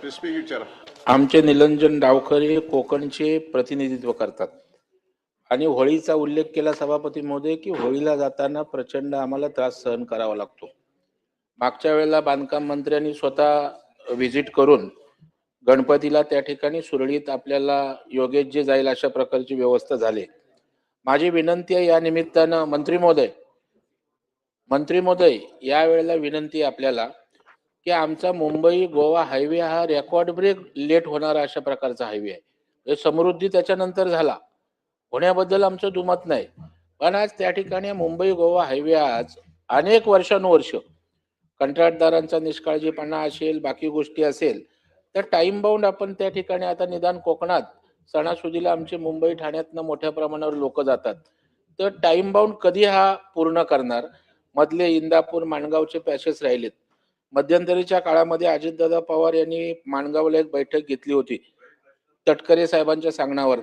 विचारा. आमचे निलंजन डावकर हे कोकणचे प्रतिनिधित्व करतात आणि होळीचा उल्लेख केला सभापती महोदय की होळीला जाताना प्रचंड आम्हाला त्रास सहन करावा लागतो. मागच्या वेळेला बांधकाम मंत्र्यांनी स्वतः व्हिजिट करून गणपतीला त्या ठिकाणी सुरळीत आपल्याला योग्य जे जाईल अशा प्रकारची व्यवस्था झाली. माझी विनंती आहे या निमित्तानं मंत्री महोदय या वेळेला विनंती आपल्याला की आमचा मुंबई गोवा हायवे हा रेकॉर्ड ब्रेक लेट होणारा अशा प्रकारचा हायवे आहे. समृद्धी त्याच्यानंतर झाला, होण्याबद्दल आमचं दुमत नाही, पण आज त्या ठिकाणी मुंबई गोवा हायवे आज अनेक वर्षानुवर्ष कंत्राटदारांचा निष्काळजीपणा असेल, बाकी गोष्टी असेल, तर टाइम बाउंड आपण त्या ठिकाणी आता निदान कोकणात सणासुदीला आमचे मुंबई ठाण्यातनं मोठ्या प्रमाणावर लोक जातात, तर टाइम बाउंड कधी हा पूर्ण करणार? मधले इंदापूर माणगावचे पॅसेस राहिलेत. मध्यंतरीच्या काळामध्ये अजितदादा पवार यांनी माणगावला एक बैठक घेतली होती तटकरे साहेबांच्या सांगण्यावर.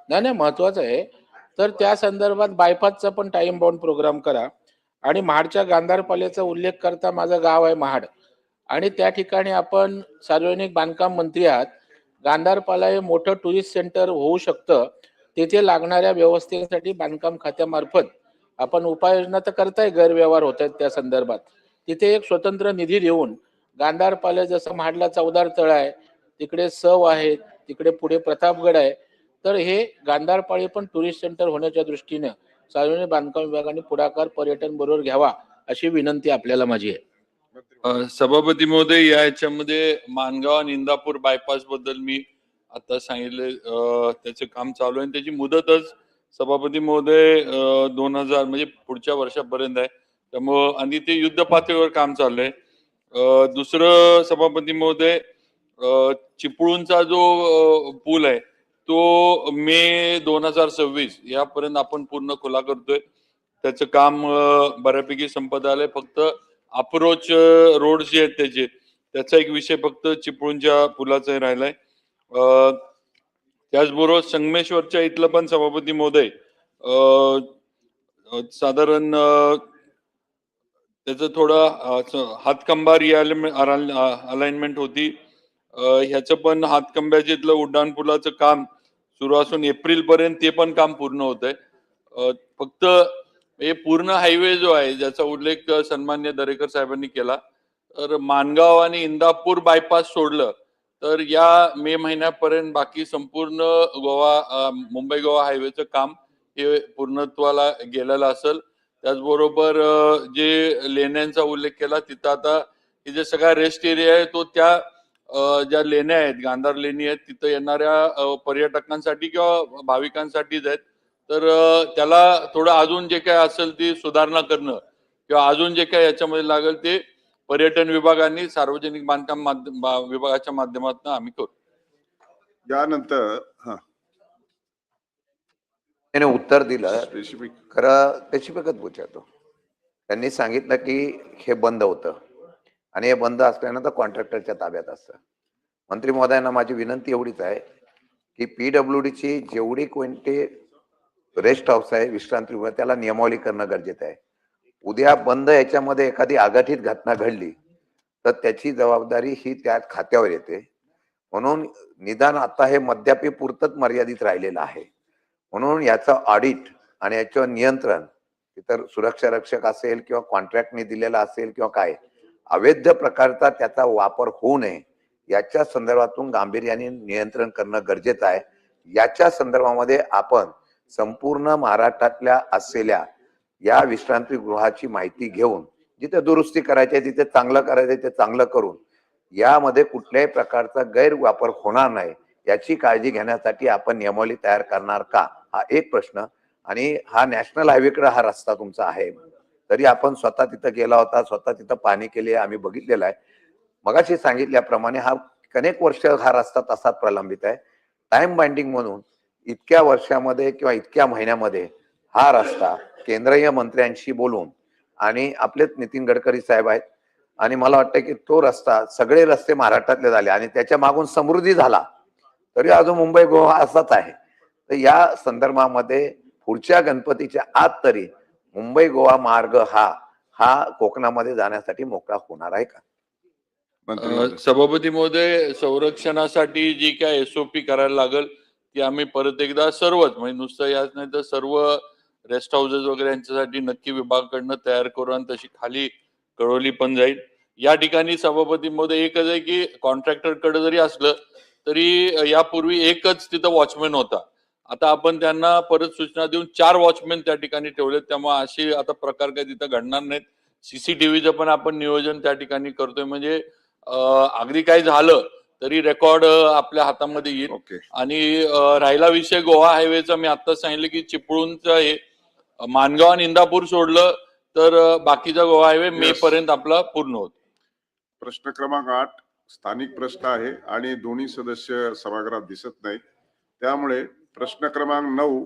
नाही महत्वाचं आहे, तर त्या संदर्भात बायपासचा पण टाइम बाउंड प्रोग्राम करा. आणि महाडच्या गांधारपाल्याचा उल्लेख करता माझं गाव आहे महाड आणि त्या ठिकाणी आपण सार्वजनिक बांधकाम मंत्री आहात. गांधारपाला हे मोठं टुरिस्ट सेंटर होऊ शकतं, तेथे लागणाऱ्या व्यवस्थेसाठी बांधकाम खात्यामार्फत आपण उपाययोजना तर करताय, गैरव्यवहार होत आहेत त्या संदर्भात तिथे एक स्वतंत्र निधी देऊन गांधारपाले जसं महाडला चौदार तळ आहे, तिकडे सव आहे, तिकडे पुढे प्रतापगड आहे, तर हे गांधारपाळे पण टुरिस्ट सेंटर होण्याच्या दृष्टीने सार्वजनिक बांधकाम विभागाने पुढाकार पर्यटन बरोबर घ्यावा अशी विनंती आपल्याला माझी आहे. सभापती महोदय, याच्यामध्ये माणगाव आणि इंदापूर बायपास बद्दल मी आता सांगितले, त्याचे काम चालू आहे. त्याची मुदतच सभापती महोदय 2000 म्हणजे पुढच्या वर्षापर्यंत आहे, त्यामुळं आणि ते युद्ध पातळीवर काम चाललंय. दुसरं सभापती महोदय, चिपळूणचा जो पूल आहे तो मे 2026 यापर्यंत आपण पूर्ण खुला करतोय. त्याचं काम बऱ्यापैकी संपत आलंय. फक्त अप्रोच रोड जे आहेत त्याचा एक विषय फक्त चिपळूणच्या पुलाचा राहिलाय. त्याचबरोबर संगमेश्वरच्या इथलं पण सभापती महोदय साधारण त्याचं थोडं हातकंबा अलाइनमेंट होती, ह्याचं पण हातकंब्याच्या इथलं उड्डाणपुलाचं काम सुरू असून एप्रिल पर्यंत ते पण काम पूर्ण होत आहे. फक्त हे पूर्ण हायवे जो आहे ज्याचा उल्लेख सन्मान्य दरेकर साहेबांनी केला, तर माणगाव आणि इंदापूर बायपास सोडलं तर या मे महिन्यापर्यंत बाकी संपूर्ण मुंबई गोवा हायवेचं काम हे पूर्णत्वाला गेलेलं असेल. त्याचबरोबर जे लेण्यांचा उल्लेख केला तिथं आता हे जे सगळा रेस्ट एरिया आहे तो त्या ज्या लेण्या आहेत, गांधार लेणी आहेत, तिथं येणाऱ्या पर्यटकांसाठी किंवा भाविकांसाठीच आहेत. तर त्याला थोडं अजून जे काय असेल ती सुधारणा करणं किंवा अजून जे काय याच्यामध्ये लागेल ते पर्यटन विभागाने सार्वजनिक बांधकाम विभागाच्या माध्यमातून आम्ही करू. यानंतर त्याने उत्तर दिलं, खरं स्पेसिफिकच विचारतो. त्यांनी सांगितलं की हे बंद होतं आणि हे बंद असल्यानंतर कॉन्ट्रॅक्टरच्या ताब्यात असतं. मंत्री महोदयांना माझी विनंती एवढीच आहे की PWDची जेवढी कोणते रेस्ट हाऊस आहे, विश्रांतीगृह, त्याला नियमावली करणं गरजेचं आहे. उद्या बंद याच्यामध्ये एखादी आघाडीत घटना घडली तर त्याची जबाबदारी ही त्या खात्यावर येते. म्हणून निदान आता हे मद्यापी पुरतच मर्यादित राहिलेलं आहे. म्हणून याचं ऑडिट आणि याचं नियंत्रण इतर सुरक्षा रक्षक असेल किंवा कॉन्ट्रॅक्टने दिलेला असेल किंवा काय अवैध प्रकारचा त्याचा वापर होऊ नये याच्या संदर्भातून गांभीर्याने नियंत्रण करणं गरजेचं आहे. याच्या संदर्भामध्ये आपण संपूर्ण महाराष्ट्रातल्या असलेल्या या विश्रांतीगृहाची माहिती घेऊन जिथे दुरुस्ती करायची आहे, तिथे चांगलं करायचं ते चांगलं करून यामध्ये कुठल्याही प्रकारचा गैरवापर होणार नाही याची काळजी घेण्यासाठी आपण नियमावली तयार करणार का, हा एक प्रश्न. आणि हा नॅशनल हायवेकडे हा रस्ता तुमचा आहे, तरी आपण स्वतः तिथं गेला होता, स्वतः तिथं पाहणी केली आहे, आम्ही बघितलेलं आहे. मगाशी सांगितल्याप्रमाणे हा अनेक वर्ष हा रस्ता तसाच प्रलंबित आहे. टाइम बाइंडिंग म्हणून इतक्या वर्षामध्ये किंवा इतक्या महिन्यामध्ये हा रस्ता केंद्रीय मंत्र्यांशी बोलून आणि आपलेच नितीन गडकरी साहेब आहेत आणि मला वाटतं की तो रस्ता सगळे रस्ते महाराष्ट्रातले झाले आणि त्याच्या मागून समृद्धी झाला, तरी अजून मुंबई गोवा असाच आहे. तर या संदर्भामध्ये पुढच्या गणपतीच्या आत तरी मुंबई गोवा मार्ग हा कोकणामध्ये जाण्यासाठी मोकळा होणार आहे का? मंत्री महोदय. सभापती महोदय, संरक्षणासाठी जी काय SOP करायला लागल ती आम्ही परत एकदा सर्वच म्हणजे नुसतं याच नाही तर सर्व रेस्ट हाऊसेस वगैरे यांच्यासाठी नक्की विभागाकडनं तयार करू आणि तशी खाली कळवली पण जाईल. या ठिकाणी सभापती महोदय एकच आहे की कॉन्ट्रॅक्टर कडे जरी असलं तरी यापूर्वी एकच तिथं वॉचमॅन होता. आता आपण त्यांना परत सूचना देऊन 4 वॉचमॅन त्या ठिकाणी ठेवलेत. त्यामुळे अशी आता प्रकार काही तिथं घडणार नाहीत. CCTVचं पण आपण नियोजन त्या ठिकाणी करतोय म्हणजे अगदी काय झालं तरी रेकॉर्ड आपल्या हातामध्ये येईल. ओके. आणि राहिला विषय गोवा हायवेचा, मी आता सांगितलं की चिपळूणचं हे मानगाव आणि इंदापूर सोडलं तर बाकीचा गोवा हायवे मे Yes. पर्यंत आपला पूर्ण होतो. प्रश्न क्रमांक 8 स्थानिक प्रश्न आहे आणि दोन्ही सदस्य सभागृहात दिसत नाहीत. त्यामुळे प्रश्न क्रमांक 9